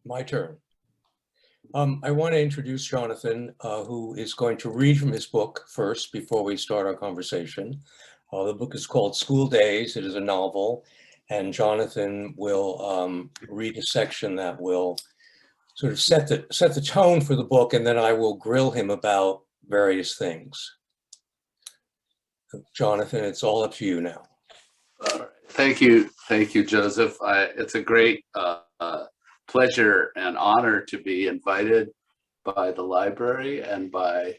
My turn. I want to introduce Jonathan, who is going to read from his book first before we start our conversation. The book is called School Days. It is a novel, and Jonathan will read a section that will sort of set the tone for the book, and then I will grill him about various things. Jonathan, it's all up to you now. All right. Thank you, Joseph. It's a great pleasure and honor to be invited by the library and by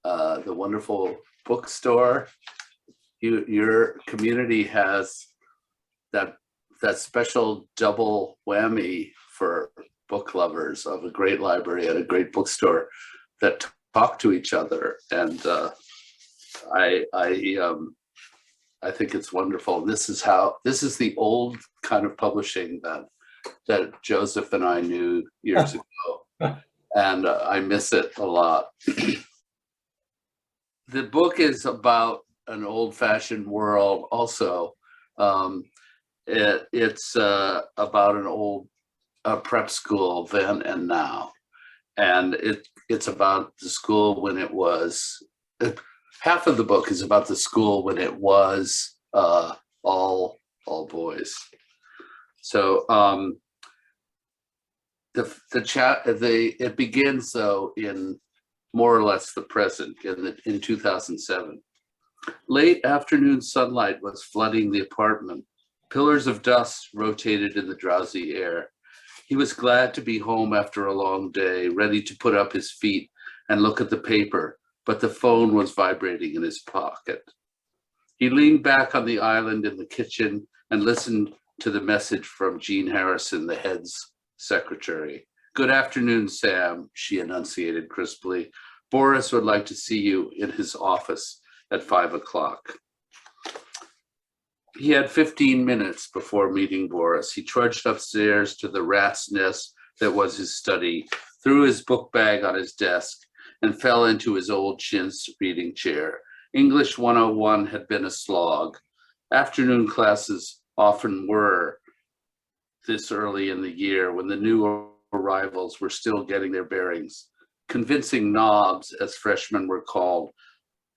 the wonderful bookstore. Your community has that special double whammy for book lovers of a great library and a great bookstore that talk to each other, and I think it's wonderful. This is the old kind of publishing that Joseph and I knew years ago, and I miss it a lot. The book is about an old-fashioned world also. It's about an old prep school then and now, and it's about the school when it was. Half of the book is about the school when it was all boys. So it begins though in more or less the present in 2007. Late afternoon sunlight was flooding the apartment. Pillars of dust rotated in the drowsy air. He was glad to be home after a long day, ready to put up his feet and look at the paper, but the phone was vibrating in his pocket. He leaned back on the island in the kitchen and listened to the message from Jean Harrison, the head's secretary. "Good afternoon, Sam," she enunciated crisply. "Boris would like to see you in his office at 5 o'clock. He had 15 minutes before meeting Boris. He trudged upstairs to the rat's nest that was his study, threw his book bag on his desk, and fell into his old chintz reading chair. English 101 had been a slog. Afternoon classes often were this early in the year when the new arrivals were still getting their bearings. Convincing knobs, as freshmen were called,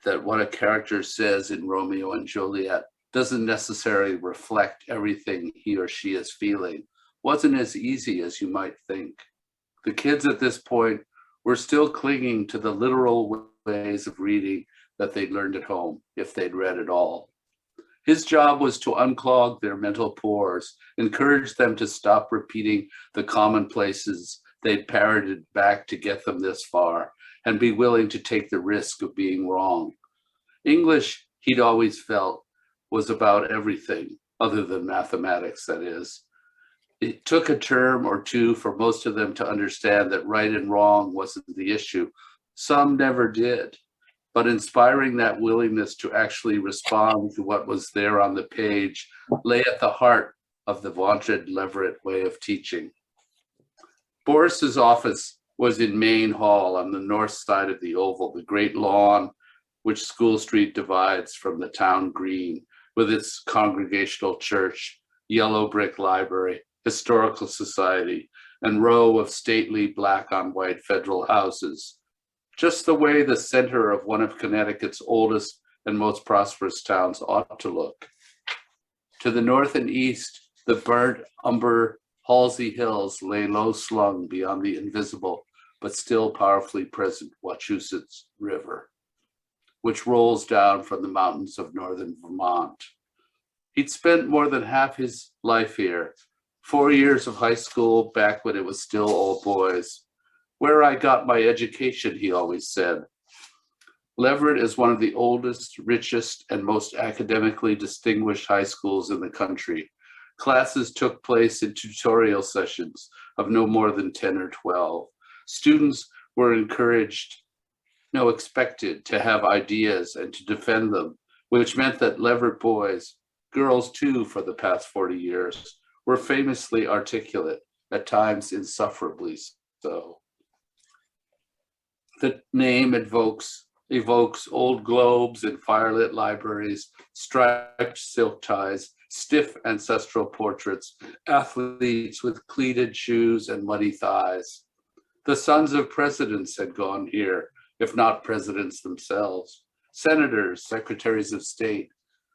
that what a character says in Romeo and Juliet doesn't necessarily reflect everything he or she is feeling, wasn't as easy as you might think. The kids at this point were still clinging to the literal ways of reading that they'd learned at home, if they'd read at all. His job was to unclog their mental pores, encourage them to stop repeating the commonplaces they'd parroted back to get them this far, and be willing to take the risk of being wrong. English, he'd always felt, was about everything, other than mathematics, that is. It took a term or two for most of them to understand that right and wrong wasn't the issue. Some never did, but inspiring that willingness to actually respond to what was there on the page lay at the heart of the vaunted Leverett way of teaching. Boris's office was in Main Hall on the north side of the Oval, the great lawn which School Street divides from the town green, with its congregational church, yellow brick library, historical society, and row of stately black on white federal houses, just the way the center of one of Connecticut's oldest and most prosperous towns ought to look. To the north and east, the burnt umber Halsey Hills lay low slung beyond the invisible but still powerfully present Wachusett River, which rolls down from the mountains of northern Vermont. He'd spent more than half his life here, 4 years of high school back when it was still all boys. "Where I got my education," he always said. Leverett is one of the oldest, richest, and most academically distinguished high schools in the country. Classes took place in tutorial sessions of no more than 10 or 12. Students were expected to have ideas and to defend them, which meant that Leverett boys, girls too for the past 40 years, were famously articulate, at times insufferably so. The name evokes old globes and firelit libraries, striped silk ties, stiff ancestral portraits, athletes with cleated shoes and muddy thighs. The sons of presidents had gone here, if not presidents themselves, senators, secretaries of state,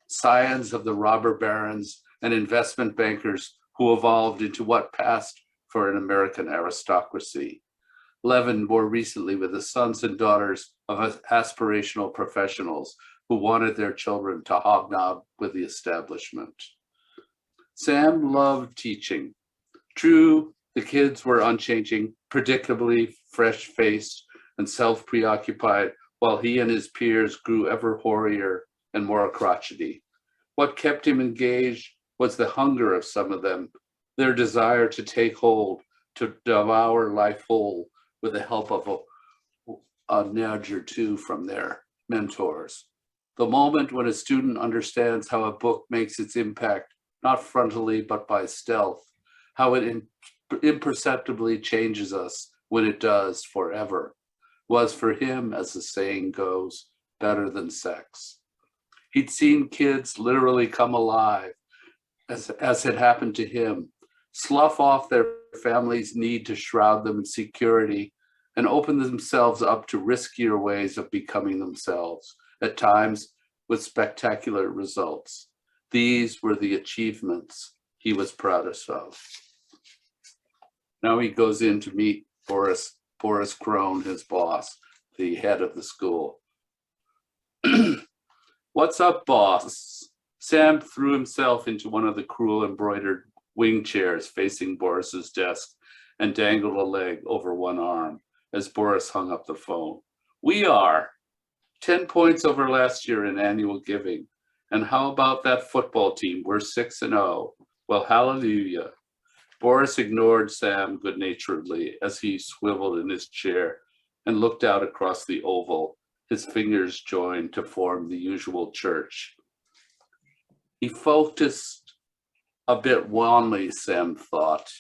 scions of the robber barons and investment bankers who evolved into what passed for an American aristocracy, leavened more recently with the sons and daughters of aspirational professionals who wanted their children to hobnob with the establishment. Sam loved teaching. True, the kids were unchanging, predictably fresh-faced and self-preoccupied, while he and his peers grew ever hoarier and more crotchety. What kept him engaged was the hunger of some of them, their desire to take hold, to devour life whole with the help of a nudge or two from their mentors. The moment when a student understands how a book makes its impact, not frontally, but by stealth, how it imperceptibly changes us when it does forever, was for him, as the saying goes, better than sex. He'd seen kids literally come alive, as had happened to him, slough off their family's need to shroud them in security and open themselves up to riskier ways of becoming themselves, at times with spectacular results. These were the achievements he was proudest of. Now he goes in to meet Boris Crone, his boss, the head of the school. "What's up, boss?" Sam threw himself into one of the cruel embroidered wing chairs facing Boris's desk and dangled a leg over one arm as Boris hung up the phone. "We are 10 points over last year in annual giving. And how about that football team? We're 6-0. Well, hallelujah." Boris ignored Sam good-naturedly as he swiveled in his chair and looked out across the oval, his fingers joined to form the usual church. He focused a bit wanly, Sam thought,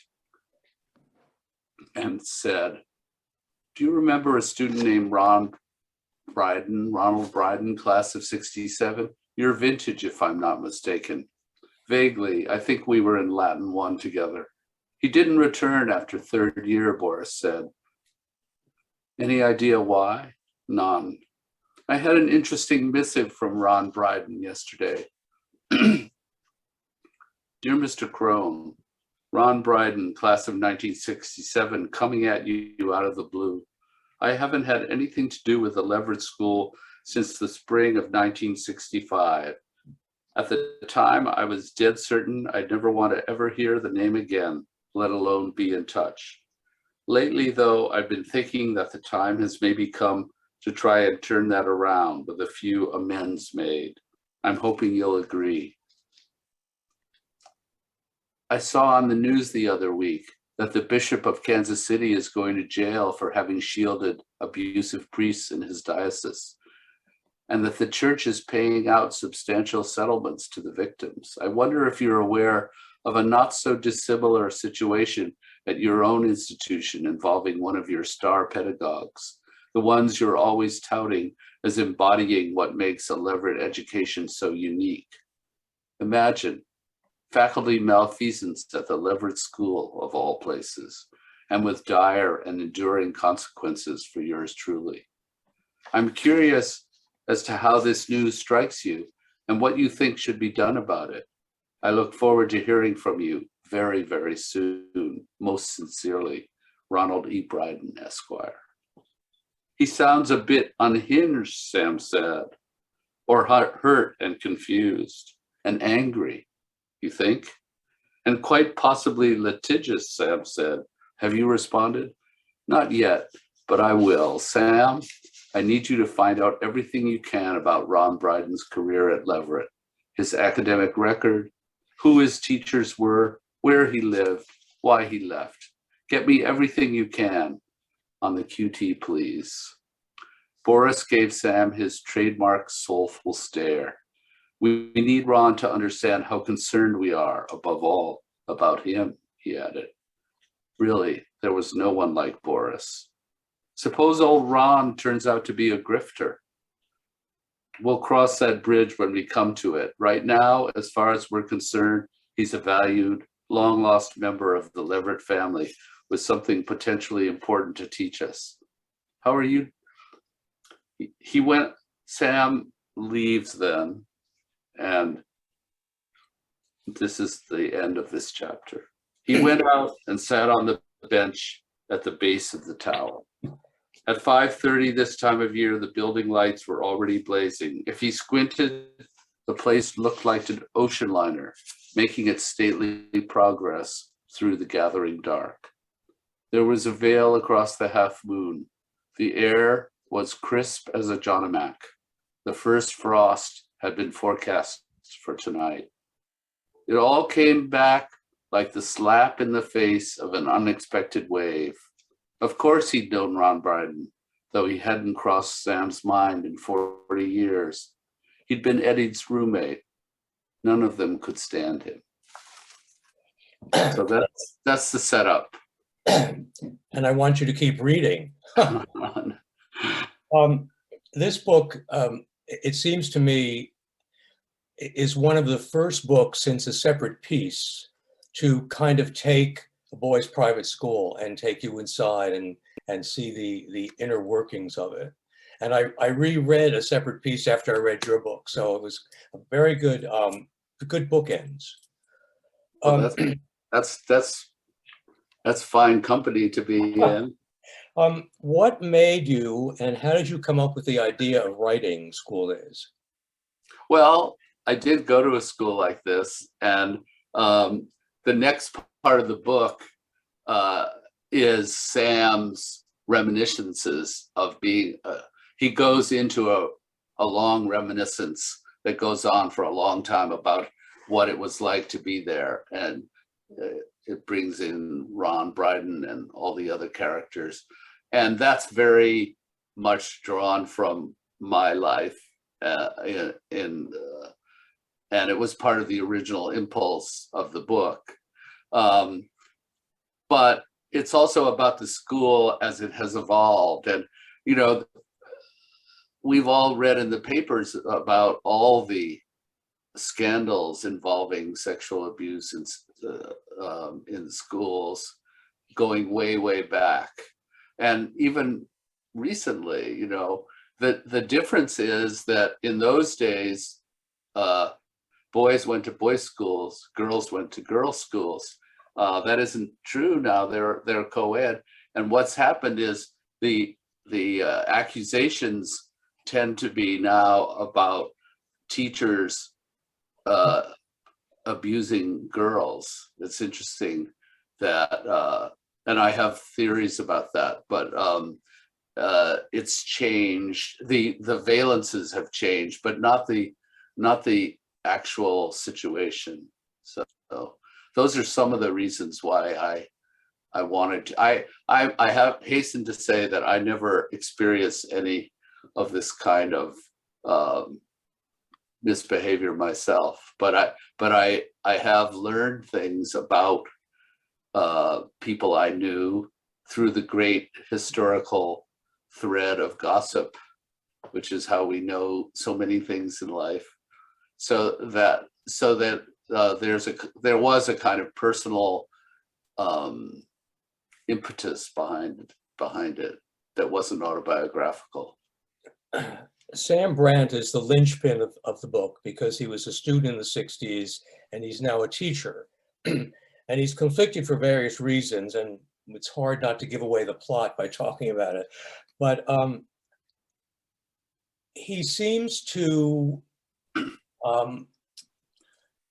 and said, "Do you remember a student named Ronald Bryden, class of 67? Your vintage, if I'm not mistaken." "Vaguely, I think we were in Latin 1 together." "He didn't return after third year," Boris said. "Any idea why?" "None. I had an interesting missive from Ron Bryden yesterday." "Dear Mr. Crone, Ron Bryden, class of 1967, coming at you out of the blue. I haven't had anything to do with the Leverett School since the spring of 1965. At the time, I was dead certain I'd never want to ever hear the name again, let alone be in touch. Lately, though, I've been thinking that the time has maybe come to try and turn that around with a few amends made. I'm hoping you'll agree. I saw on the news the other week that the Bishop of Kansas City is going to jail for having shielded abusive priests in his diocese, and that the church is paying out substantial settlements to the victims. I wonder if you're aware of a not so dissimilar situation at your own institution involving one of your star pedagogues, the ones you're always touting as embodying what makes a Leverett education so unique. Imagine faculty malfeasance at the Leverett School, of all places, and with dire and enduring consequences for yours truly. I'm curious as to how this news strikes you and what you think should be done about it. I look forward to hearing from you very, very soon. Most sincerely, Ronald E. Bryden, Esquire. He sounds a bit unhinged, Sam said, or hurt and confused and angry, you think? And quite possibly litigious, Sam said. Have you responded? Not yet, but I will. Sam, I need you to find out everything you can about Ron Bryden's career at Leverett, his academic record, who his teachers were, where he lived, why he left. Get me everything you can on the QT, please. Boris gave Sam his trademark soulful stare. We need Ron to understand how concerned we are, above all, about him, he added. Really, there was no one like Boris. Suppose old Ron turns out to be a grifter. we'll cross that bridge when we come to it. Right now, as far as we're concerned, he's a valued, long lost member of the Leverett family with something potentially important to teach us. How are you? Sam leaves then, and this is the end of this chapter. He went out and sat on the bench at the base of the tower. At 5:30 this time of year, the building lights were already blazing. If he squinted, the place looked like an ocean liner, making its stately progress through the gathering dark. There was a veil across the half moon. The air was crisp as a Jonamak. The first frost had been forecast for tonight. It all came back like the slap in the face of an unexpected wave. Of course he'd known Ron Bryden, though he hadn't crossed Sam's mind in 40 years. He'd been Eddie's roommate. None of them could stand him. So that's the setup. And I want you to keep reading. This book, it seems to me, is one of the first books since A Separate Peace to kind of take a boys' private school and take you inside and see the inner workings of it. And I reread A Separate Peace after I read your book, so it was a very good bookends. Well, that's fine company to be in. What made you, and how did you come up with the idea of writing School Days? Well, I did go to a school like this, and the next part of the book is Sam's reminiscences of being, he goes into a long reminiscence that goes on for a long time about what it was like to be there. And it brings in Ron Bryden and all the other characters. And that's very much drawn from my life and it was part of the original impulse of the book. But it's also about the school as it has evolved. And, you know, we've all read in the papers about all the scandals involving sexual abuse in schools going way, way back. And even recently, you know, the difference is that in those days, boys went to boys' schools, girls went to girls' schools. That isn't true now. They're co-ed. And what's happened is the accusations tend to be now about teachers abusing girls. It's interesting that, and I have theories about that, but it's changed. The valences have changed, but not the actual situation. So those are some of the reasons why I wanted to. I have hastened to say that I never experienced any of this kind of misbehavior myself, but I have learned things about people I knew through the great historical thread of gossip, which is how we know so many things in life. So that there was a kind of personal impetus behind it that wasn't autobiographical. Sam Brandt is the linchpin of the book because he was a student in the 60s and he's now a teacher. And he's conflicted for various reasons, and it's hard not to give away the plot by talking about it. But he seems to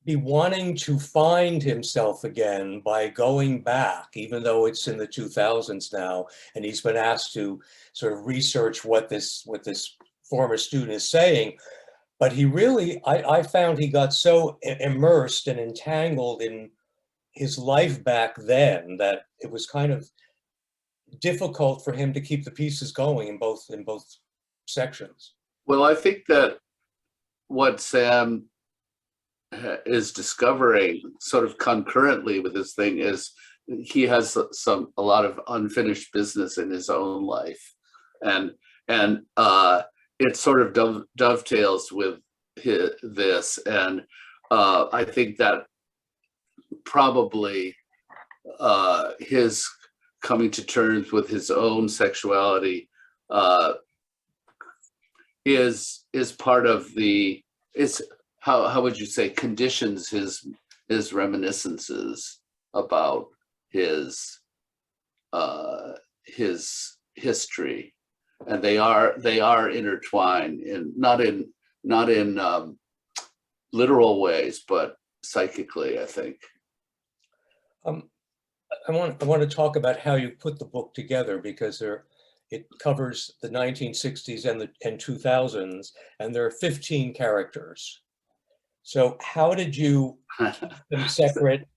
be wanting to find himself again by going back, even though it's in the 2000s now, and he's been asked to sort of research what this former student is saying. But he really, I found he got so immersed and entangled in his life back then that it was kind of difficult for him to keep the pieces going in both sections. Well, I think that what Sam is discovering sort of concurrently with this thing is he has a lot of unfinished business in his own life, and it sort of dovetails with this, and I think that probably his coming to terms with his own sexuality is part of the, is how would you say, conditions his reminiscences about his history, and they are intertwined in not in literal ways, but psychically, I think. I want to talk about how you put the book together, because it covers the 1960s and 2000s, and there are 15 characters. So how did you keep them separate?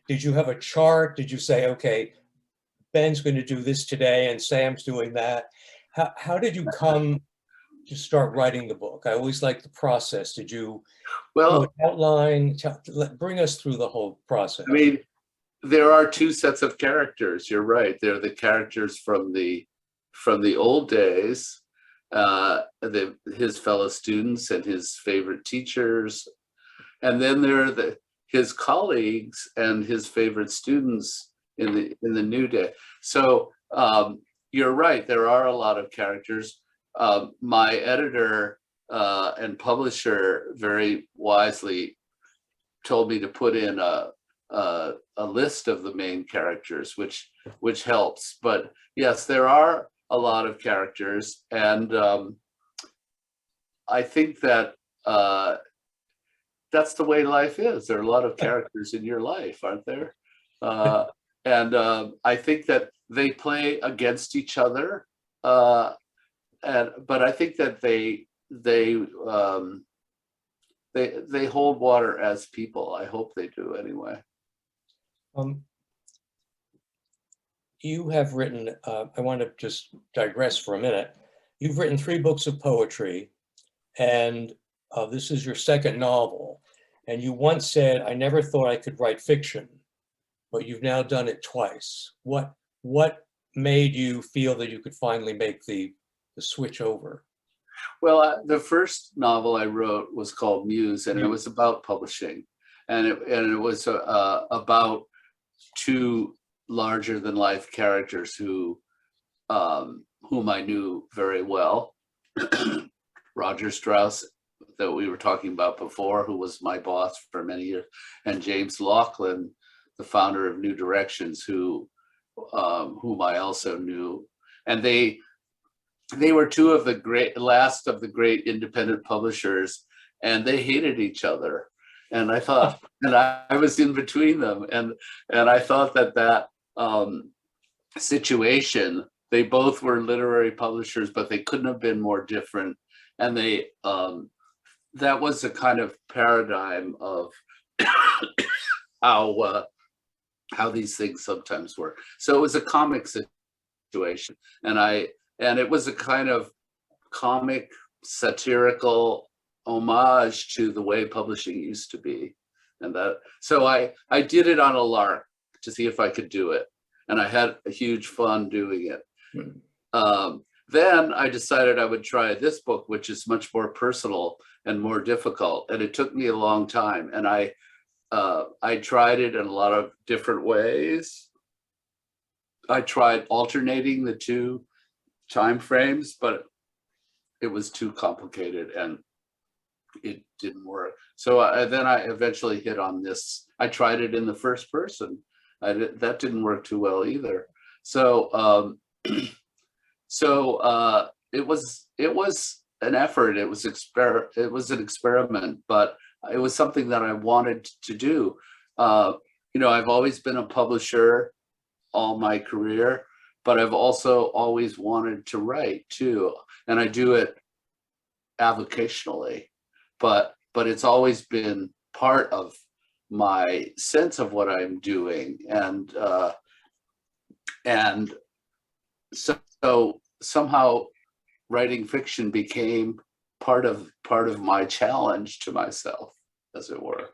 Did you have a chart? Did you say, okay, Ben's going to do this today and Sam's doing that? How did you come to start writing the book? I always like the process. Did you do an outline? Bring us through the whole process. I mean, there are two sets of characters. You're right. They're the characters from the old days, his fellow students and his favorite teachers, and then there are his colleagues and his favorite students in the new day. So you're right. There are a lot of characters. My editor and publisher very wisely told me to put in a list of the main characters, which helps. But yes, there are a lot of characters, and I think that that's the way life is. There are a lot of characters in your life, aren't there? And I think that they play against each other, but I think that they hold water as people. I hope they do anyway. You have written, I want to just digress for a minute. You've written 3 books of poetry, and this is your second novel. And you once said, I never thought I could write fiction, but you've now done it twice. What made you feel that you could finally make the switch over? Well, the first novel I wrote was called Muse, and it was about publishing, and it was about 2 larger than life characters whom I knew very well. Roger Strauss, that we were talking about before, who was my boss for many years, and James Laughlin, the founder of New Directions, whom I also knew. And they were 2 of the last of the great independent publishers, and they hated each other. And I thought, and I was in between them, and I thought that situation, they both were literary publishers, but they couldn't have been more different. And they that was a kind of paradigm of how these things sometimes work. So it was a comic situation, and it was a kind of comic satirical homage to the way publishing used to be. And so I did it on a lark to see if I could do it, and I had a huge fun doing it. Then I decided I would try this book, which is much more personal and more difficult, and it took me a long time. And I tried it in a lot of different ways. I tried alternating the 2 time frames, but it was too complicated and it didn't work. So then I eventually hit on this. I tried it in the first person. That didn't work too well either. So it was an effort. It was an experiment, but it was something that I wanted to do. I've always been a publisher all my career, but I've also always wanted to write too, and I do it avocationally. But it's always been part of my sense of what I'm doing, and so somehow writing fiction became part of my challenge to myself, as it were.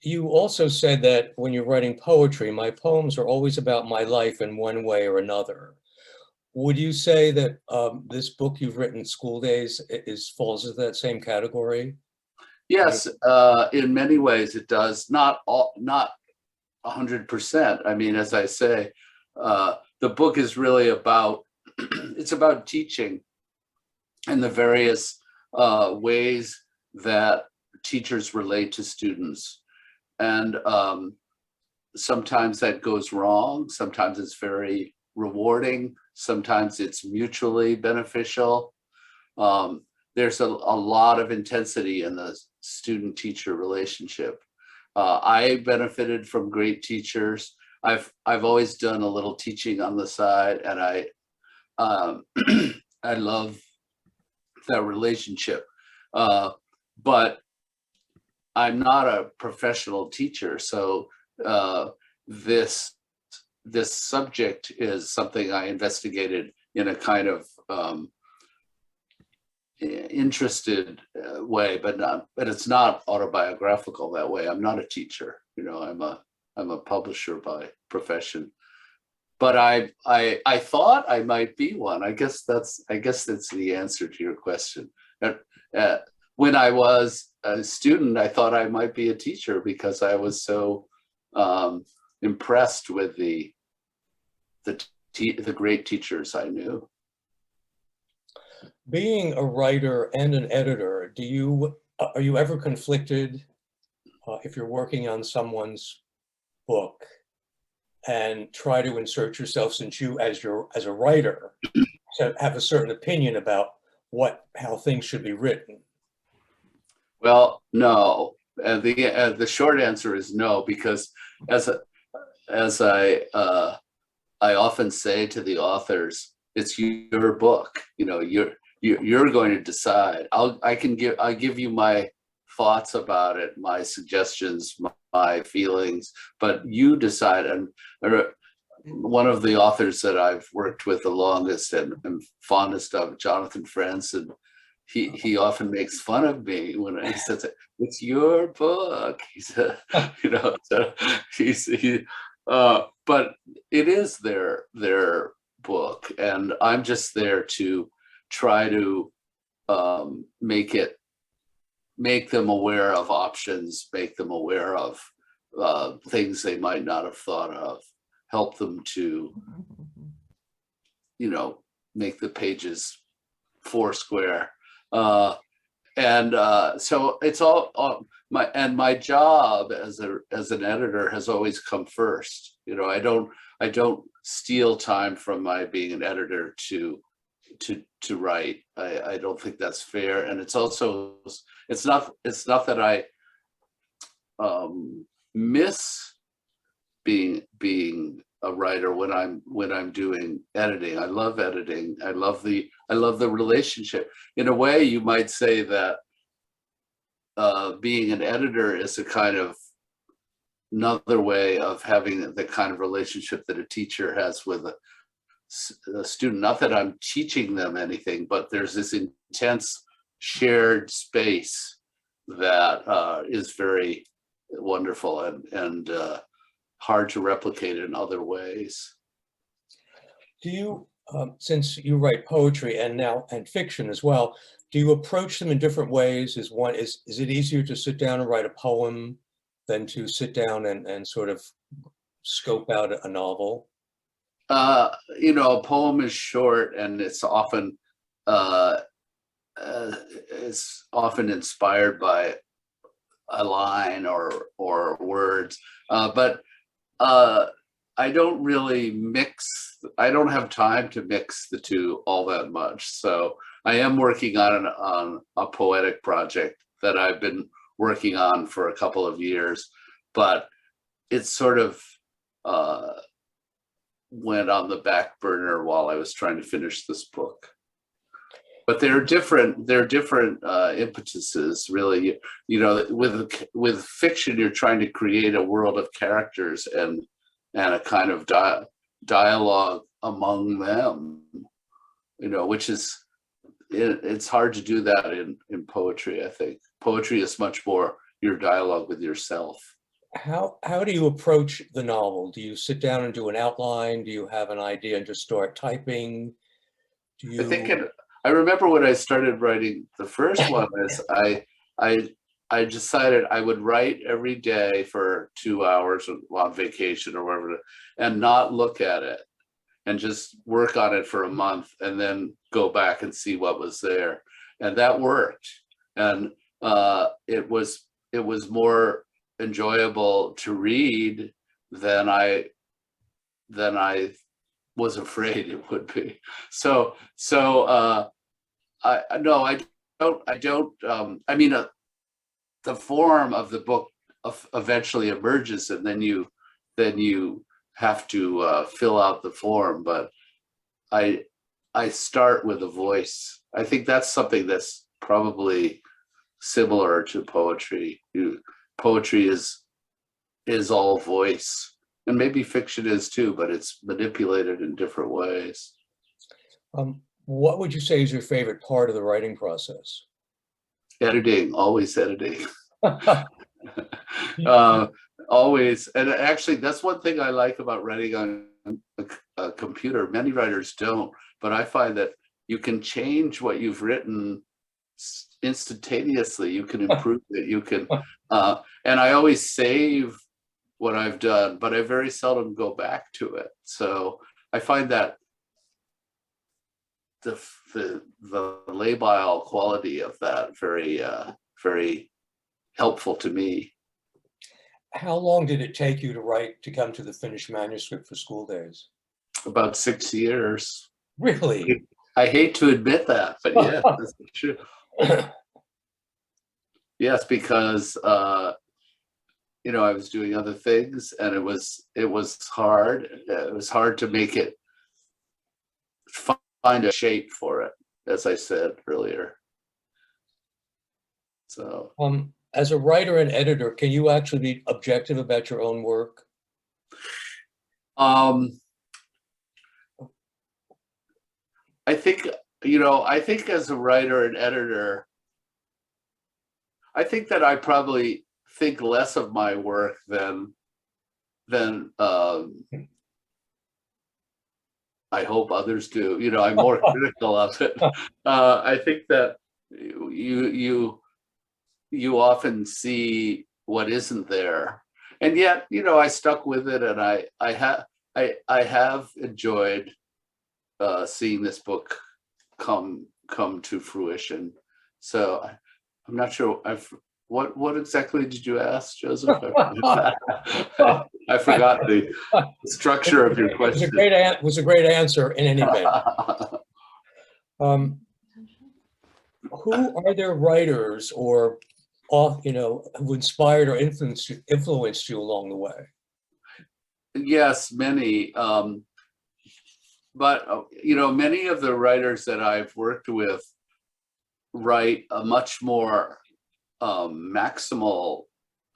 You also said that when you're writing poetry, my poems are always about my life in one way or another. Would you say that this book you've written, School Days, falls into that same category? Yes, in many ways it does. Not 100%. I mean, as I say, the book is really about it's about teaching and the various ways that teachers relate to students. And sometimes that goes wrong. Sometimes it's very rewarding. Sometimes it's mutually beneficial. There's a lot of intensity in the student-teacher relationship. I benefited from great teachers. I've always done a little teaching on the side, and I love that relationship. But I'm not a professional teacher, so this subject is something I investigated in a kind of interested way, but it's not autobiographical that way. I'm not a teacher, you know. I'm a publisher by profession, but I thought I might be one. I guess that's the answer to your question. When I was a student, I thought I might be a teacher because I was so impressed with the great teachers I knew. Being a writer and an editor, are you ever conflicted if you're working on someone's book and try to insert yourself, since you as a writer have a certain opinion about how things should be written? Well, no. The short answer is no, because as I often say to the authors, it's your book. You know, you're going to decide. I'll give you my thoughts about it, my suggestions, my feelings, but you decide. And one of the authors that I've worked with the longest and fondest of, Jonathan Galassi, he often makes fun of me when he says, "It's your book." He said, you know, so but it is their book, and I'm just there to try to make them aware of options, make them aware of things they might not have thought of, help them to, you know, make the pages foursquare. So it's all my job as an editor has always come first. You know, I don't steal time from my being an editor to write. I don't think that's fair. And it's also, it's not that I miss being a writer when I'm doing editing. I love editing. I love the relationship. In a way, you might say that being an editor is a kind of another way of having the kind of relationship that a teacher has with a student. Not that I'm teaching them anything, but there's this intense shared space that is very wonderful and hard to replicate in other ways. Do you, since you write poetry and fiction as well, do you approach them in different ways? Is it easier to sit down and write a poem than to sit down and sort of scope out a novel? You know, a poem is short, and it's often inspired by a line or words, but I don't really I don't have time to mix the two all that much. So I am working on a poetic project that I've been working on for a couple of years, but it's sort of went on the back burner while I was trying to finish this book. But they're different impetuses, really. You know, with fiction, you're trying to create a world of characters and a kind of dialogue among them, you know, which is, it's hard to do that in poetry. I think poetry is much more your dialogue with yourself. How do you approach the novel? Do you sit down and do an outline? Do you have an idea and just start typing? Do I think you? I remember when I started writing the first one is I I decided I would write every day for 2 hours on vacation or whatever, and not look at it, and just work on it for a month and then go back and see what was there. And that worked. And it was more enjoyable to read than I was afraid it would be. So I no, I don't I mean the form of the book eventually emerges, and then you have to fill out the form. But I start with a voice. I think that's something that's probably similar to poetry. Poetry is all voice, and maybe fiction is too, but it's manipulated in different ways. What would you say is your favorite part of the writing process? Editing, always editing. You- Always. And actually, that's one thing I like about writing on a computer. Many writers don't, but I find that you can change what you've written instantaneously. You can improve it. You can, and I always save what I've done, but I very seldom go back to it. So I find that the labile quality of that very helpful to me. How long did it take you to write to come to the finished manuscript for School Days? About 6 years. Really? I hate to admit that, but yeah, that's true. Yes, because I was doing other things, and it was hard. It was hard to make it find a shape for it, as I said earlier. So As a writer and editor, can you actually be objective about your own work? I think as a writer and editor, I think that I probably think less of my work than I hope others do. I'm more critical of it. I think that you often see what isn't there, and yet I stuck with it, and I have enjoyed seeing this book come to fruition. So I'm not sure. What exactly did you ask, Joseph? I forgot the structure of your question. It was a great answer in any event. Who are there writers or who inspired or influenced you along the way? Yes, many. But many of the writers that I've worked with write a much more maximal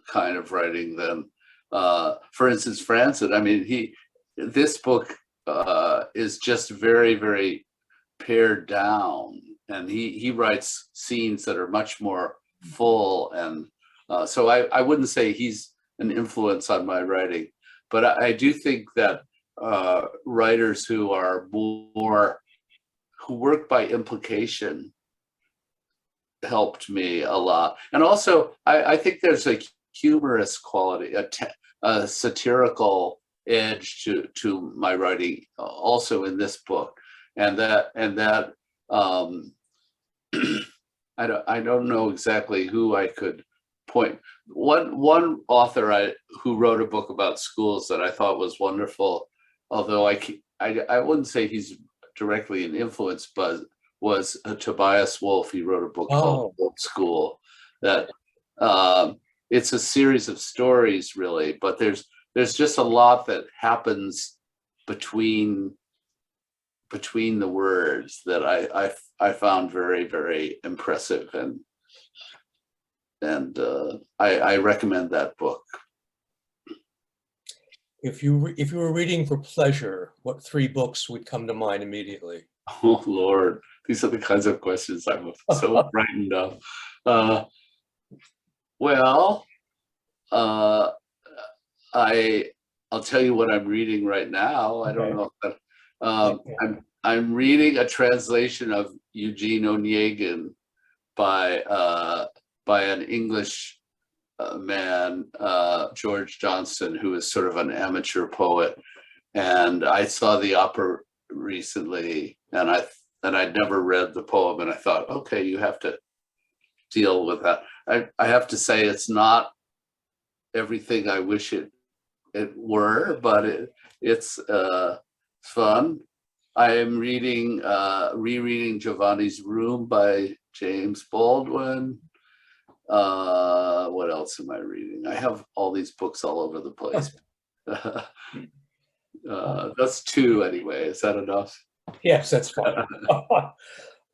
kind of writing than, for instance, Francis. I mean, this book is just very, very pared down, and he writes scenes that are much more full, and so I wouldn't say he's an influence on my writing, but I do think that writers who work by implication helped me a lot. And also I think there's a humorous quality, a satirical edge to my writing also in this book, and that I don't know exactly who I could point. One author who wrote a book about schools that I thought was wonderful, although I wouldn't say he's directly an influence, but was Tobias Wolff. He wrote a book called Wolf School. That it's a series of stories, really, but there's just a lot that happens between the words that I found very, very impressive, and I recommend that book. If you were reading for pleasure, what 3 books would come to mind immediately? Oh Lord, these are the kinds of questions I'm so frightened of. Well, I'll tell you what I'm reading right now. I don't Okay. know if that, Okay. I'm reading a translation of Eugene Onegin by an English man, George Johnson, who is sort of an amateur poet. And I saw the opera recently, and I'd never read the poem, and I thought, okay, you have to deal with that. I have to say it's not everything I wish it were, but it's fun. I am rereading Giovanni's Room by James Baldwin. What else am I reading? I have all these books all over the place. That's two anyway. Is that enough? Yes, that's fine.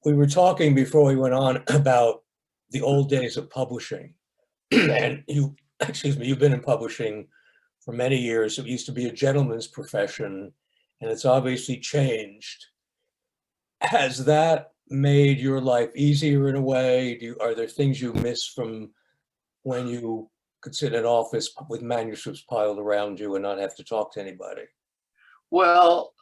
We were talking before we went on about the old days of publishing. And you've been in publishing for many years. It used to be a gentleman's profession, and it's obviously changed. Has that made your life easier in a way? Are there things you miss from when you could sit in an office with manuscripts piled around you and not have to talk to anybody? Well,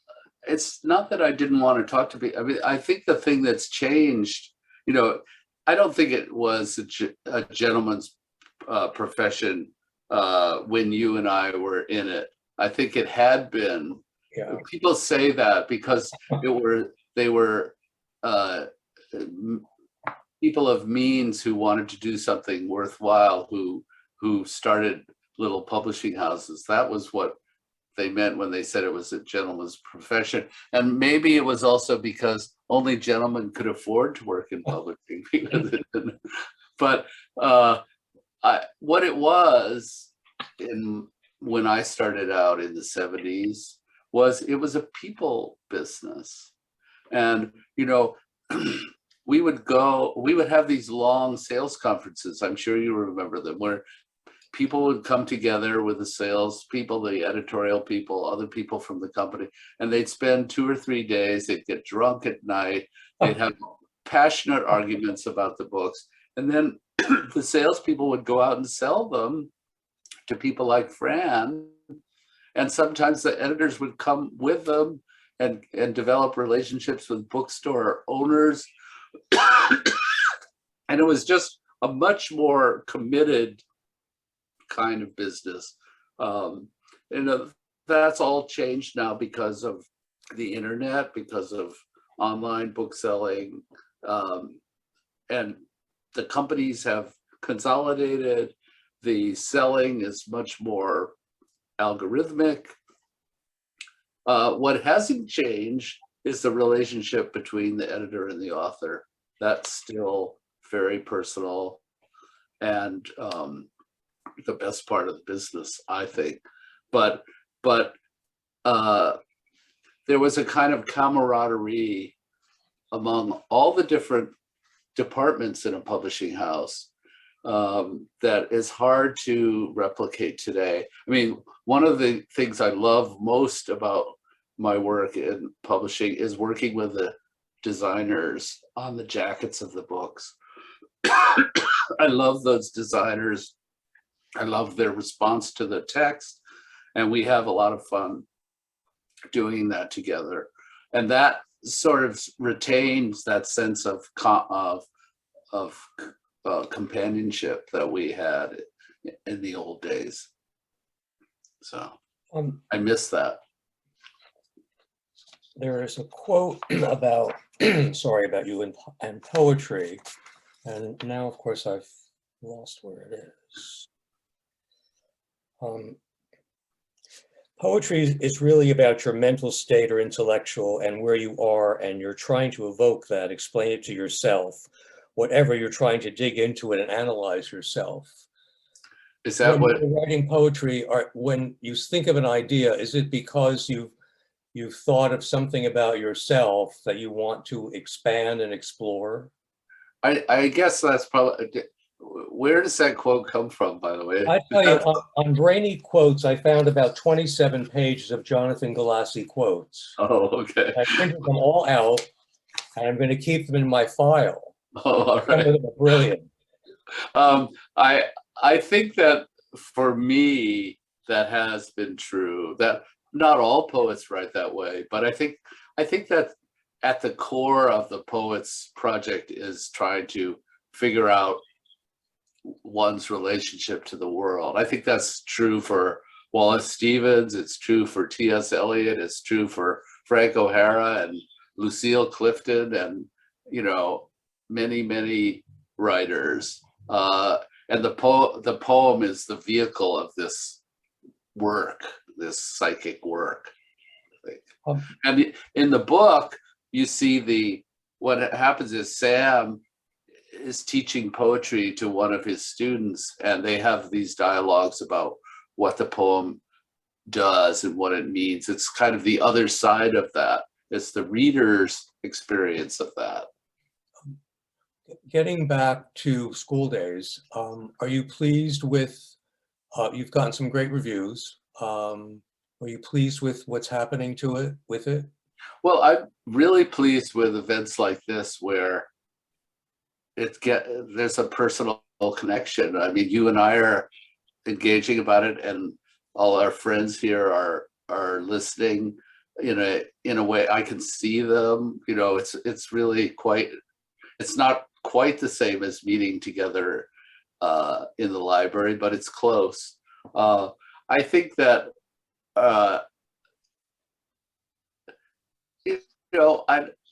it's not that I didn't want to talk to people. I mean, I think the thing that's changed, I don't think it was a gentleman's profession when you and I were in it. I think it had been. Yeah. People say that because they were people of means who wanted to do something worthwhile, who started little publishing houses. That was what they meant when they said it was a gentleman's profession. And maybe it was also because only gentlemen could afford to work in publishing. But what it was when I started out in the 70s was it was a people business. And, we would have these long sales conferences. I'm sure you remember them, where people would come together with the sales people, the editorial people, other people from the company, and they'd spend 2 or 3 days. They'd get drunk at night. They'd have passionate arguments about the books. And then the salespeople would go out and sell them to people like Fran. And sometimes the editors would come with them and develop relationships with bookstore owners. And it was just a much more committed kind of business. That's all changed now because of the internet, because of online book selling, and the companies have consolidated. The selling is much more algorithmic. What hasn't changed is the relationship between the editor and the author. That's still very personal and the best part of the business, I think. But there was a kind of camaraderie among all the different departments in a publishing house that is hard to replicate today. I mean, one of the things I love most about my work in publishing is working with the designers on the jackets of the books. I love those designers. I love their response to the text, and we have a lot of fun doing that together. And that sort of retains that sense of companionship that we had in the old days. So I miss that. There is a quote about, sorry, about you and poetry. And now, of course, I've lost where it is. Poetry is really about your mental state or intellectual and where you are, and you're trying to evoke that, explain it to yourself, whatever you're trying to dig into it and analyze yourself. Is that when you're writing poetry, or when you think of an idea, is it because you've thought of something about yourself that you want to expand and explore? I guess that's probably, where does that quote come from, by the way? I tell you, on Brainy Quotes, I found about 27 pages of Jonathan Galassi quotes. Oh, okay. I printed them all out, and I'm going to keep them in my file. Oh, all right. Some of them are brilliant. I think that for me, that has been true. That not all poets write that way, but I think that at the core of the poet's project is trying to figure out one's relationship to the world. I think that's true for Wallace Stevens, it's true for T.S. Eliot, it's true for Frank O'Hara and Lucille Clifton, and many writers. And the poem is the vehicle of this work, this psychic work. I think. And in the book, you see what happens is Sam is teaching poetry to one of his students, and they have these dialogues about what the poem does and what it means. It's kind of the other side of that. It's the reader's experience of that. Getting back to School Days, are you pleased with, you've gotten some great reviews. Are you pleased with what's happening with it? Well, I'm really pleased with events like this where there's a personal connection. I mean, you and I are engaging about it, and all our friends here are listening in a way I can see them. It's really it's not quite the same as meeting together in the library, but it's close. I think that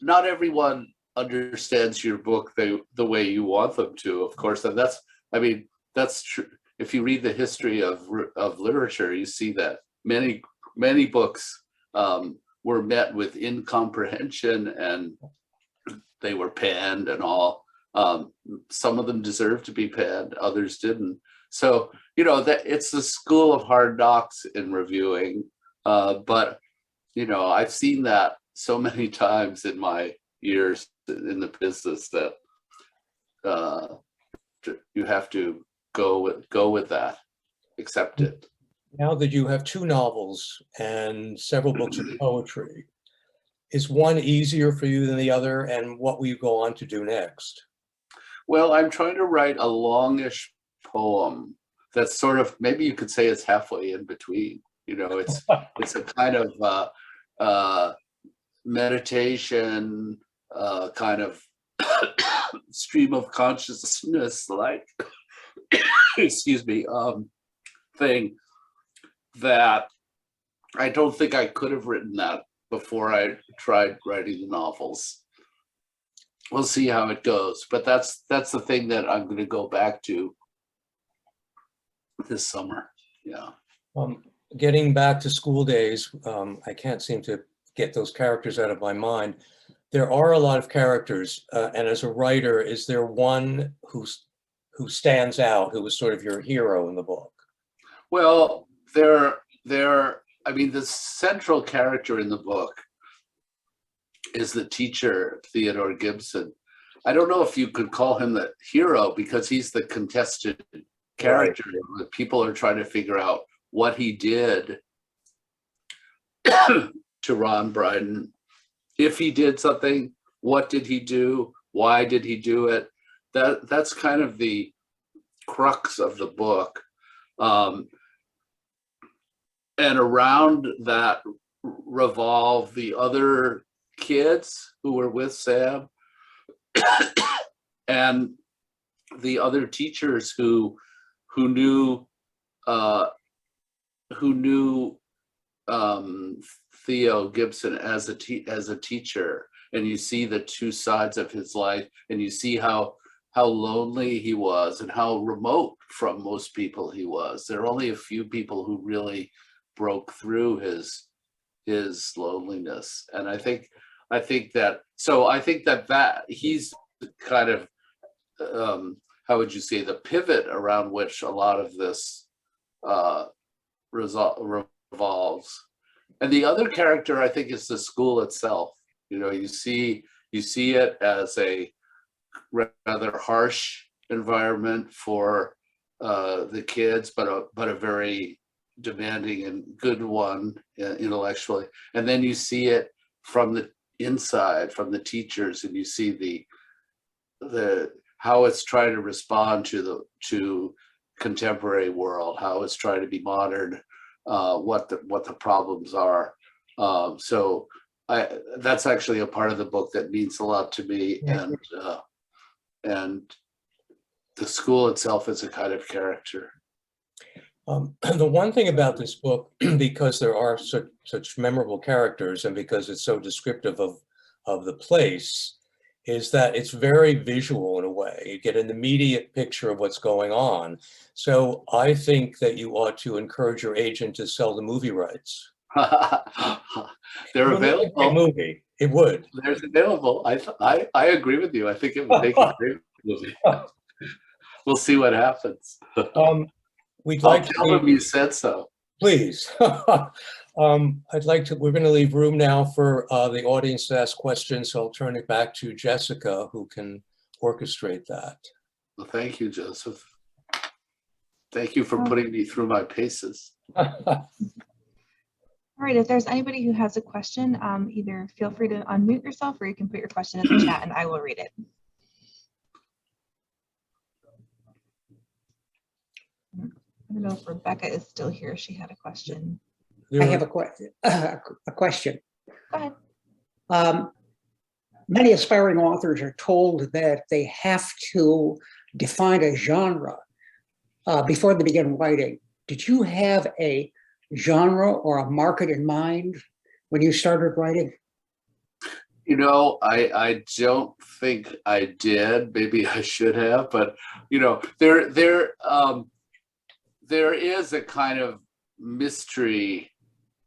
not everyone understands your book the way you want them to, of course, and that's true. If you read the history of literature, you see that many books were met with incomprehension, and they were panned and all. Some of them deserved to be panned, others didn't. So that it's the school of hard knocks in reviewing, but I've seen that so many times in my years in the business that you have to go with that, accept it. Now that you have 2 novels and several books of poetry, is one easier for you than the other, and what will you go on to do next? Well, I'm trying to write a longish poem that's sort of, maybe you could say it's halfway in between. It's a kind of meditation, kind of stream of consciousness, like excuse me, thing that I don't think I could have written that before I tried writing the novels. We'll see how it goes, but that's the thing that I'm going to go back to this summer. Yeah. Getting back to School Days, I can't seem to get those characters out of my mind. There are a lot of characters, and as a writer, is there one who stands out, who was sort of your hero in the book? Well, I mean, the central character in the book is the teacher, Theodore Gibson. I don't know if you could call him the hero, because he's the contested character. Right. People are trying to figure out what he did to Ron Bryden. If he did something, what did he do? Why did he do it? That's kind of the crux of the book. And around that revolve the other kids who were with Sam and the other teachers who knew Theo Gibson as a teacher. And you see the two sides of his life, and you see how lonely he was and how remote from most people he was. There are only a few people who really broke through his loneliness. And I think that he's kind of, how would you say, the pivot around which a lot of this revolves. And the other character, I think, is the school itself. You see it as a rather harsh environment for the kids, but a very demanding and good one intellectually. And then you see it from the inside, from the teachers, and you see the how it's trying to respond to contemporary world, how it's trying to be modern, what the problems are. So that's actually a part of the book that means a lot to me, and the school itself is a kind of character. The one thing about this book, because there are such memorable characters and because it's so descriptive of the place, is that it's very visual in a way. You get an immediate picture of what's going on. So I think that you ought to encourage your agent to sell the movie rights. They're Well, available. a movie. It would. There's available. I agree with you. I think it would make a great movie. We'll see what happens. We'd like I'll tell them you said so. Please. I'd like to, we're going to leave room now for the audience to ask questions. So I'll turn it back to Jessica, who can orchestrate that. Well, thank you, Joseph. Thank you for putting me through my paces. All right, if there's anybody who has a question, either feel free to unmute yourself or you can put your question in the chat and I will read it. I don't know if Rebecca is still here. She had a question. I have a question. Go ahead. Many aspiring authors are told that they have to define a genre before they begin writing. Did you have a genre or a market in mind when you started writing? You know, I don't think I did. Maybe I should have, but you know, there is a kind of mystery.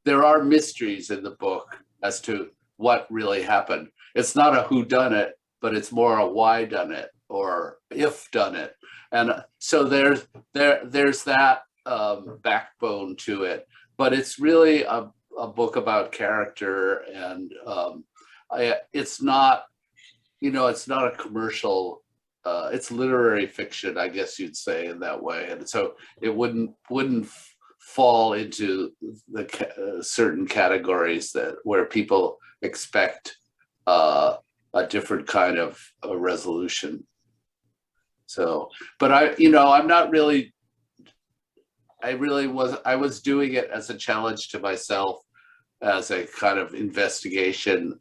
There are mysteries in the book as to what really happened. It's not a whodunit, but it's more a why done it or if done it. And so there's that backbone to it, but it's really a book about character, and it's not, you know, it's not a commercial. It's literary fiction, I guess you'd say, in that way, and so it wouldn't fall into the certain categories where people expect a different kind of a resolution. So, but I'm not really. I was doing it as a challenge to myself, as a kind of investigation.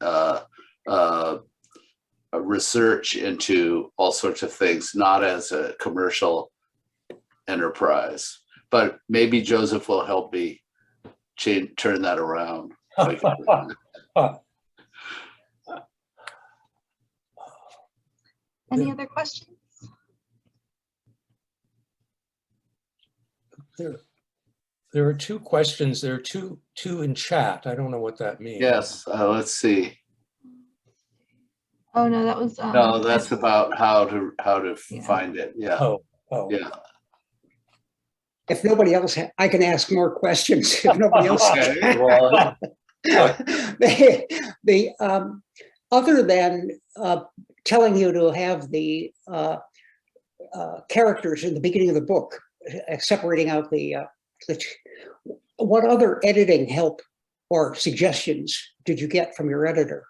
A research into all sorts of things, not as a commercial enterprise. But maybe Joseph will help me turn that around. Any other questions? There are two questions. There are two in chat. I don't know what that means. Yes, let's see. Oh no, that was No, that's about how to find it. Yeah. Oh. Yeah. If nobody else, I can ask more questions. If nobody else, Okay. Well, other than telling you to have the characters in the beginning of the book, separating out what other editing help or suggestions did you get from your editor?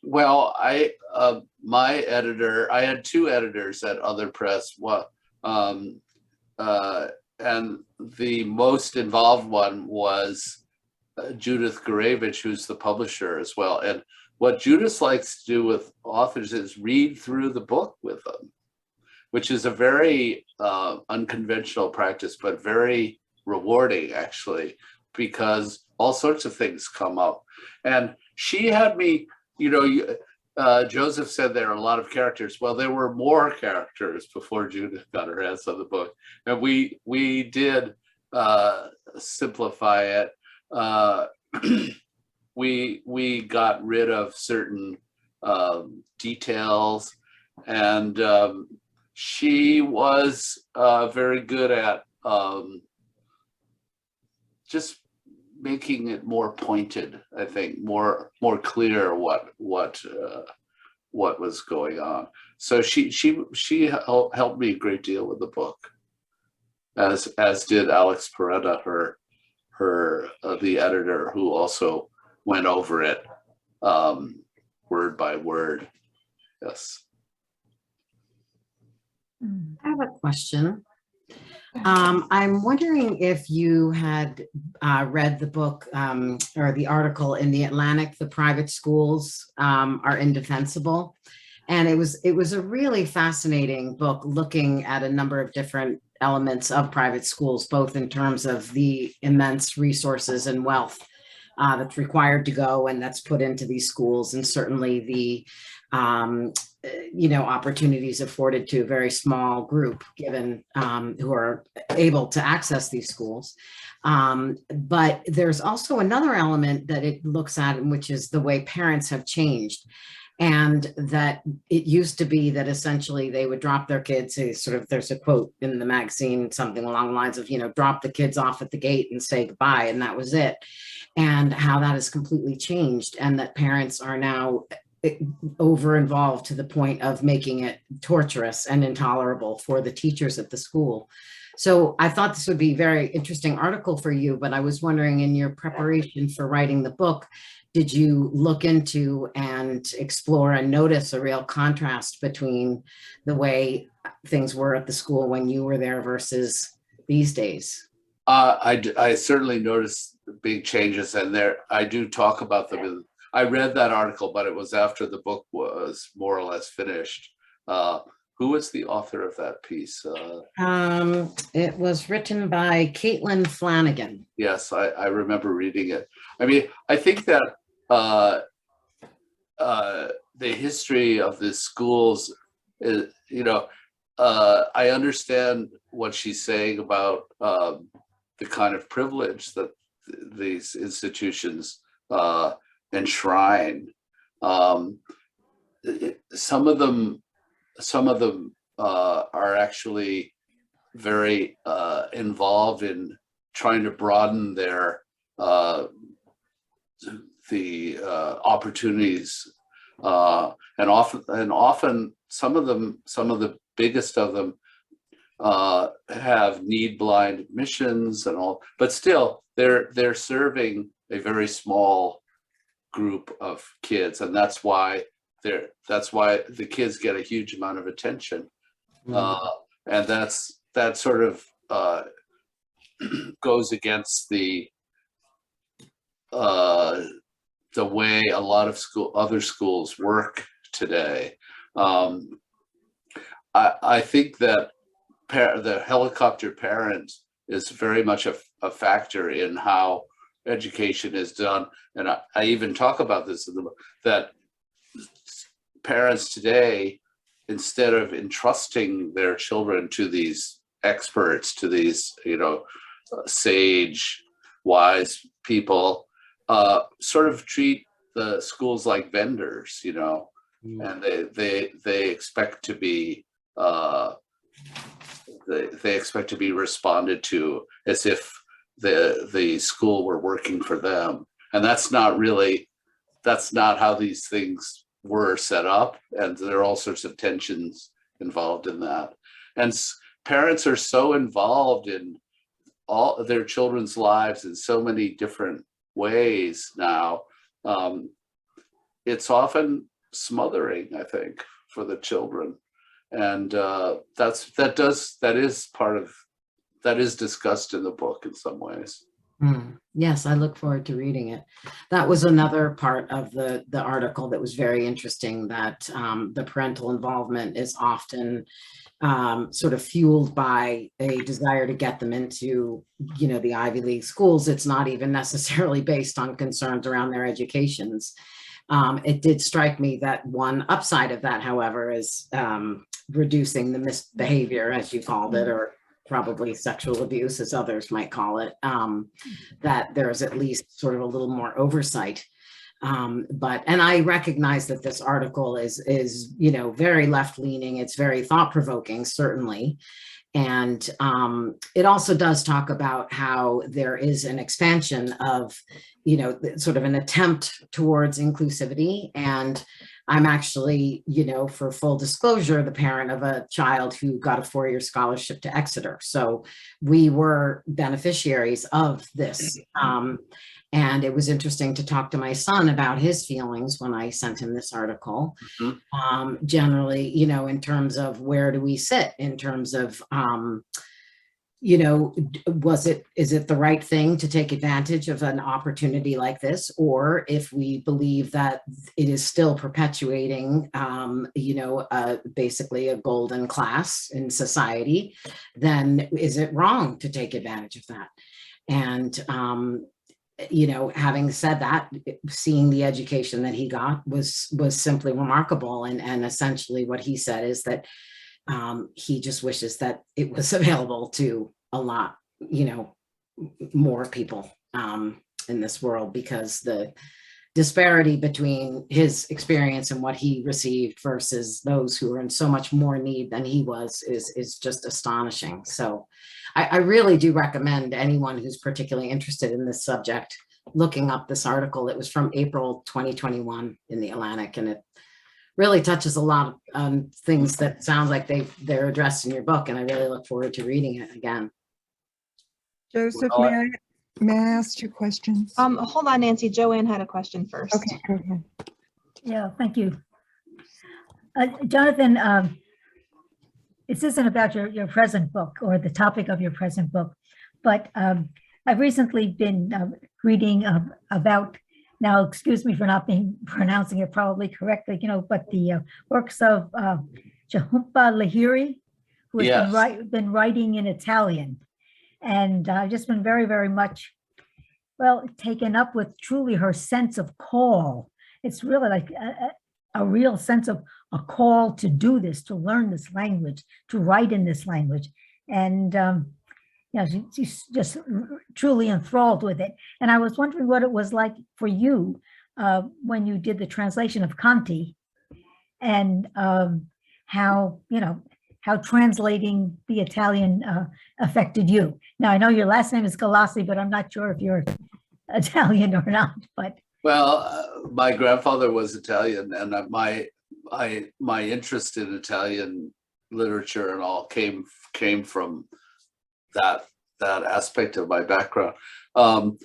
well, my editor, I had two editors at Other Press. And the most involved one was Judith Gurevich, who's the publisher as well. And what Judith likes to do with authors is read through the book with them, which is a very unconventional practice, but very rewarding, actually, because all sorts of things come up. And she had me, Joseph said there are a lot of characters. Well, there were more characters before Judith got her hands on the book. And we did simplify it. We got rid of certain details, and she was very good at just making it more pointed. I think more clear what was going on. So she helped me a great deal with the book, as did Alex Peretta, her the editor, who also went over it word by word. Yes. I have a question. I'm wondering if you had read the book or the article in the Atlantic, "The Private Schools Are Indefensible." And it was a really fascinating book looking at a number of different elements of private schools, both in terms of the immense resources and wealth that's required to go and that's put into these schools, and certainly the opportunities afforded to a very small group given who are able to access these schools. But there's also another element that it looks at, which is the way parents have changed. And that it used to be that essentially they would drop their kids, there's a quote in the magazine, something along the lines of, drop the kids off at the gate and say goodbye, and that was it. And how that has completely changed, and that parents are now over involved to the point of making it torturous and intolerable for the teachers at the school. So I thought this would be a very interesting article for you, but I was wondering, in your preparation for writing the book, did you look into and explore and notice a real contrast between the way things were at the school when you were there versus these days? I certainly noticed big changes, and I do talk about them. I read that article, but it was after the book was more or less finished. Who was the author of that piece? It was written by Caitlin Flanagan. Yes, I remember reading it. I mean, I think that the history of the schools is, I understand what she's saying about the kind of privilege that these institutions enshrine. Some of them are actually very involved in trying to broaden their the opportunities, and often some of the biggest of them have need-blind missions and all, but still they're serving a very small group of kids, and that's why the kids get a huge amount of attention. And that sort of goes against the way a lot of other schools work today. I think that the helicopter parent is very much a factor in how education is done. And I even talk about this in the book, that parents today, instead of entrusting their children to these experts, to these, sage, wise people, sort of treat the schools like vendors, and they expect to be they expect to be responded to as if the school were working for them, and that's not how these things were set up, and there are all sorts of tensions involved in that. And parents are so involved in all their children's lives in so many different ways now. It's often smothering, I think, for the children, and that is discussed in the book in some ways. Yes, I look forward to reading it. That was another part of the article that was very interesting, that the parental involvement is often sort of fueled by a desire to get them into, the Ivy League schools. It's not even necessarily based on concerns around their educations. It did strike me that one upside of that, however, is reducing the misbehavior, as you called it, or probably sexual abuse, as others might call it, that there's at least sort of a little more oversight. And I recognize that this article is very left-leaning. It's very thought-provoking, certainly. And it also does talk about how there is an expansion of, sort of an attempt towards inclusivity. And I'm actually, for full disclosure, the parent of a child who got a 4-year scholarship to Exeter. So we were beneficiaries of this. And it was interesting to talk to my son about his feelings when I sent him this article. Generally, in terms of where do we sit in terms of is it the right thing to take advantage of an opportunity like this? Or if we believe that it is still perpetuating, basically a golden class in society, then is it wrong to take advantage of that? And, having said that, seeing the education that he got was simply remarkable. And essentially what he said is that he just wishes that it was available to a lot, more people in this world, because the disparity between his experience and what he received versus those who are in so much more need than he was is just astonishing. So I really do recommend anyone who's particularly interested in this subject looking up this article. It was from April 2021 in the Atlantic, and it really touches a lot of things that sound like they're addressed in your book, and I really look forward to reading it again. Joseph, Well, may I ask you questions? Hold on, Nancy. Joanne had a question first. Okay, go ahead. Yeah, thank you. Jonathan, this isn't about your present book or the topic of your present book, but I've recently been reading about, now excuse me for not pronouncing it probably correctly, but the works of Joseph Lahiri, who has Yes. been writing in Italian. And I've just been very, very much, taken up with truly her sense of call. It's really like a real sense of a call to do this, to learn this language, to write in this language. And, she's just truly enthralled with it. And I was wondering what it was like for you when you did the translation of Conti, and how translating the Italian affected you. Now, I know your last name is Galassi, but I'm not sure if you're Italian or not, but. Well, my grandfather was Italian, and my interest in Italian literature and all came from that aspect of my background. But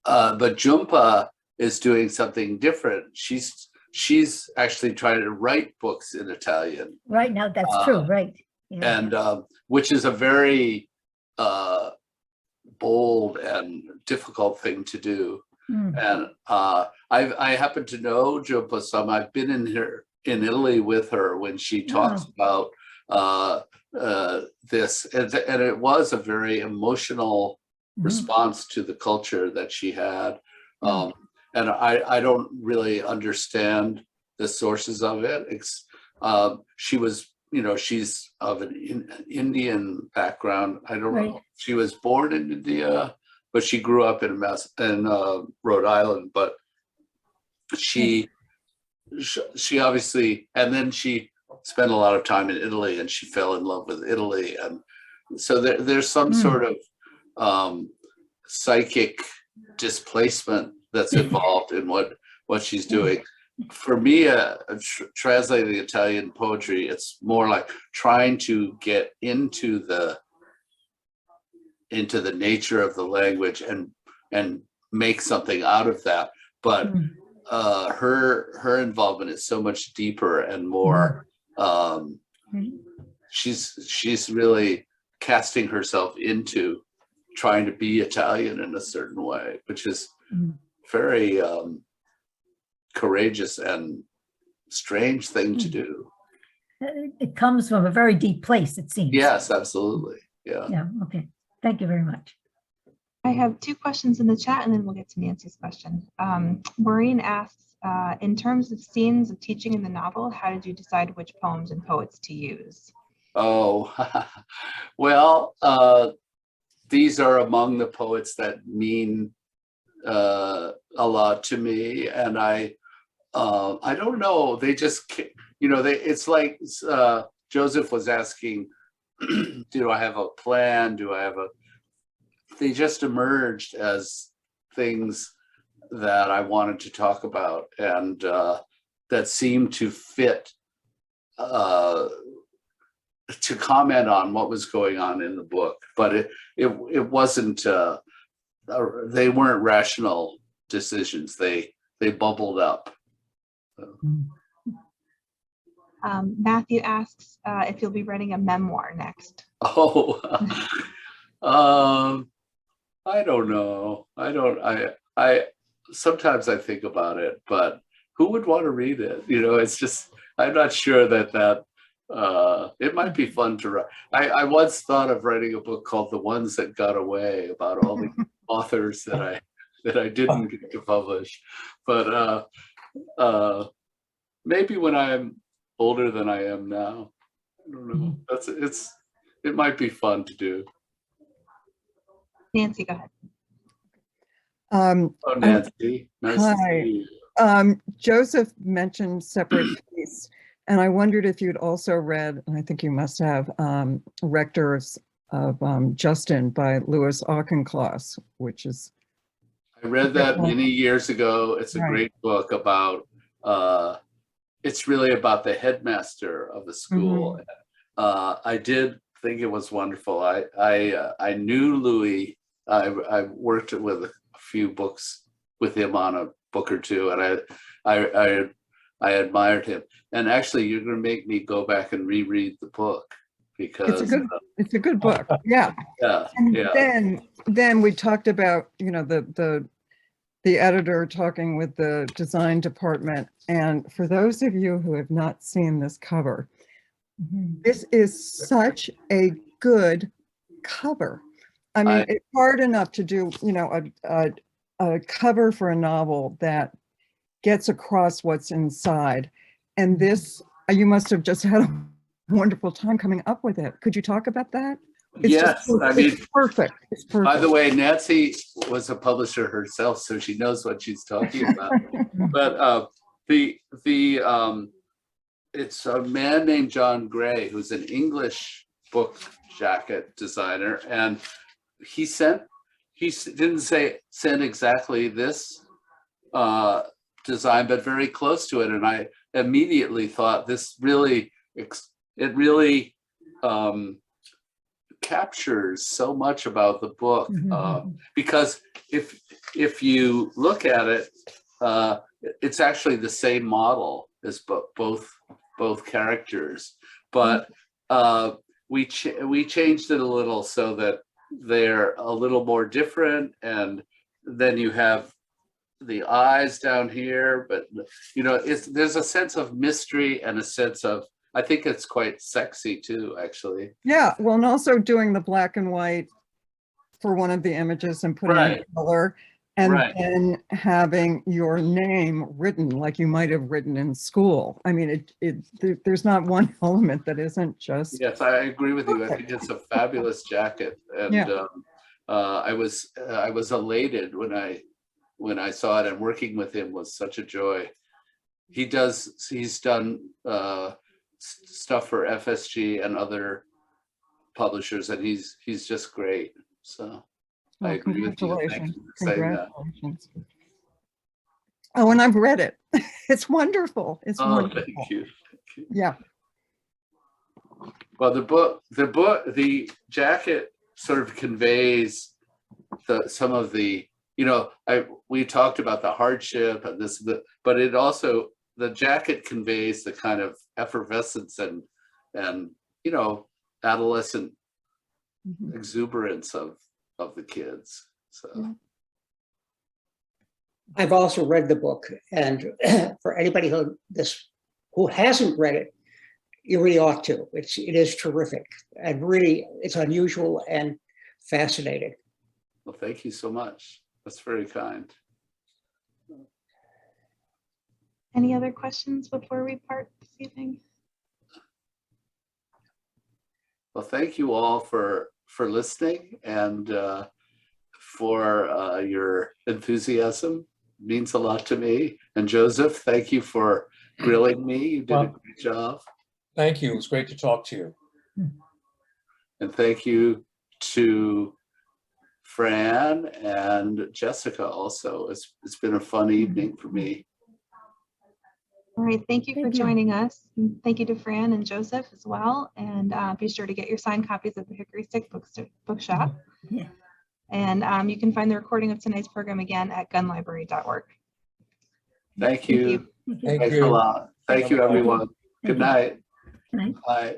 Jhumpa is doing something different. She's actually trying to write books in Italian. Right, now, that's true, right? Yeah. And which is a very bold and difficult thing to do. And I happen to know Jhumpa some. I've been in Italy with her when she talks about this, and it was a very emotional response to the culture that she had. And I don't really understand the sources of it. She was, she's of an Indian background. I don't know. She was born in India, but she grew up in Rhode Island. But she obviously, and then she spent a lot of time in Italy, and she fell in love with Italy. And so there's some sort of psychic displacement that's involved in what she's doing. For me, translating Italian poetry, it's more like trying to get into the nature of the language and make something out of that. But her involvement is so much deeper and more. She's really casting herself into trying to be Italian in a certain way, which is very courageous and strange thing to do. It comes from a very deep place, it seems. Yes, absolutely. Yeah. Yeah, okay. Thank you very much. I have two questions in the chat, and then we'll get to Nancy's question. Maureen asks, in terms of scenes of teaching in the novel, how did you decide which poems and poets to use? Oh, well, these are among the poets that mean a lot to me, and I don't know. They just, it's like Joseph was asking, do I have a plan? They just emerged as things that I wanted to talk about, and that seemed to fit to comment on what was going on in the book. But it wasn't, they weren't rational decisions. They bubbled up. Matthew asks if you'll be writing a memoir next. Oh, I don't know. I sometimes I think about it, but who would want to read it? You know, it's just, I'm not sure that it might be fun to write. I once thought of writing a book called The Ones That Got Away, about all the authors that I didn't get to publish. But maybe when I'm older than I am now. I don't know. It might be fun to do. Nancy, go ahead. Oh, Nancy, nice to Hi. see you. Joseph mentioned Separate Peace, and I wondered if you'd also read, and I think you must have, Rectors of Justin by Louis Auchincloss, which is, I read that many years ago. It's a Right. great book about, it's really about the headmaster of a school. I did think it was wonderful. I knew Louis. I worked with a few books with him on a book or two, and I admired him. And actually, you're going to make me go back and reread the book, because it's a good book. Yeah. And yeah. then we talked about, you know, the editor talking with the design department. And for those of you who have not seen this cover, this is such a good cover. I mean, it's hard enough to do, you know, a cover for a novel that gets across what's inside. And this, you must have just had a wonderful time coming up with it. Could you talk about that? It's Yes, just, I mean, it's perfect. It's perfect. by the way, Nancy was a publisher herself, so she knows what she's talking about. But it's a man named John Gray, who's an English book jacket designer, and he didn't send exactly this design, but very close to it. And I immediately thought this really, it really captures so much about the book, because if you look at it, it's actually the same model as both characters, but we changed it a little so that they're a little more different, and then you have the eyes down here, but you know, there's a sense of mystery and a sense of, I think it's quite sexy too, actually. Yeah, well, and also doing the black and white for one of the images and putting in color, and then having your name written like you might have written in school. I mean, there's not one element that isn't just. Yes, I agree with you. I think it's a fabulous jacket, and I was elated when I saw it, and working with him was such a joy. He's done stuff for FSG and other publishers, and he's just great. So I agree with you. Thank you for saying that. Congratulations. Oh, and I've read it. It's wonderful. It's wonderful. Thank you. Yeah. Well, the jacket sort of conveys some of the, you know, we talked about the hardship and this, but it also, the jacket conveys the kind of effervescence and you know, adolescent exuberance of the kids. So I've also read the book, and for anybody who hasn't read it, you really ought to. It is terrific, and really it's unusual and fascinating. Well, thank you so much. That's very kind. Any other questions before we part this evening? Well, thank you all for listening, and for your enthusiasm. It means a lot to me. And Joseph, thank you for grilling me. You did a great job. Thank you. It was great to talk to you. And thank you to Fran and Jessica also. It's been a fun evening for me. All right, thank you for joining us. And thank you to Fran and Joseph as well. And be sure to get your signed copies at the Hickory Stick Bookshop. Yeah. And you can find the recording of tonight's program again at gunlibrary.org. Thank you. Thank you. Thank Thanks you. a lot. Thank you, everyone. Good night. Good night. Bye.